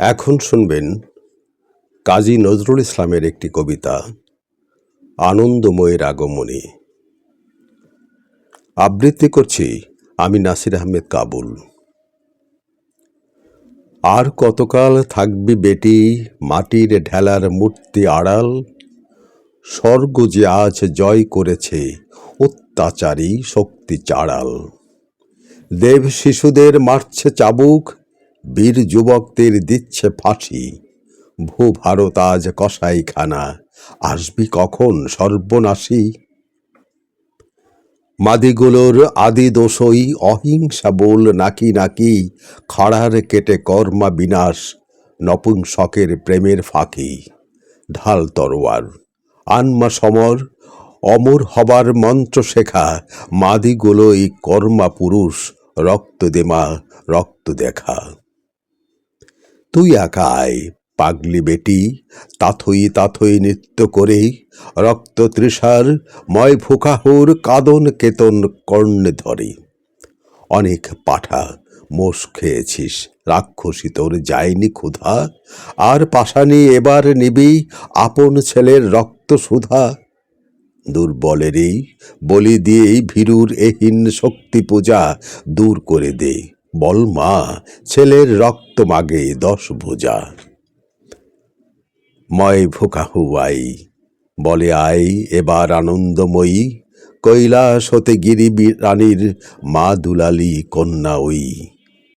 এখন শুনবেন কাজী নজরুল ইসলামের একটি কবিতা আনন্দময়ের আগমনী। আবৃত্তি করছি আমি নাসির আহমেদ কাবুল। আর কতকাল থাকবি বেটি মাটির ঢেলার মূর্তি আড়াল, স্বর্গ যে আজ জয় করেছে অত্যাচারী শক্তি চাড়াল। দেব শিশুদের মারছে চাবুক, বীর যুবকদের দিচ্ছে ফাঁসি। ভূ ভারত আজ কসাইখানা, আসবি কখন সর্বনাশী। মাদিগুলোর আদি দোষই অহিংসা বল নাকি নাকি, খাড়ার কেটে কর্মা বিনাশ নপুংসকের প্রেমের ফাঁকি। ঢাল তরোয়ার আনমা সমর, অমর হবার মন্ত্র শেখা। মাদিগুলোই কর্মা পুরুষ, রক্ত দেমা রক্ত দেখা। তুই একাই পাগলি বেটি, তাথই তাথই নৃত্য করে, রক্ত তৃষার ময় ফুকাহুর কাদন কেতন কর্ণে ধরে। অনেক পাঠা মোষ খেয়েছিস, রাক্ষসী তোর যায়নি ক্ষুধা, আর পাষাণী এবার নিবি আপন ছেলের রক্ত সুধা। দুর্বলেরই বলি দিয়েই ভীরুর এহীন শক্তি পূজা দূর করে দে, বল মা ছেলের রক্ত মাগে 10 ভুজা। ময় ভুকাহু আই, বলে আই এবার আনন্দময়ী, কৈলাস হতে গিরি রানীর মা দুলালী কন্যা ওই।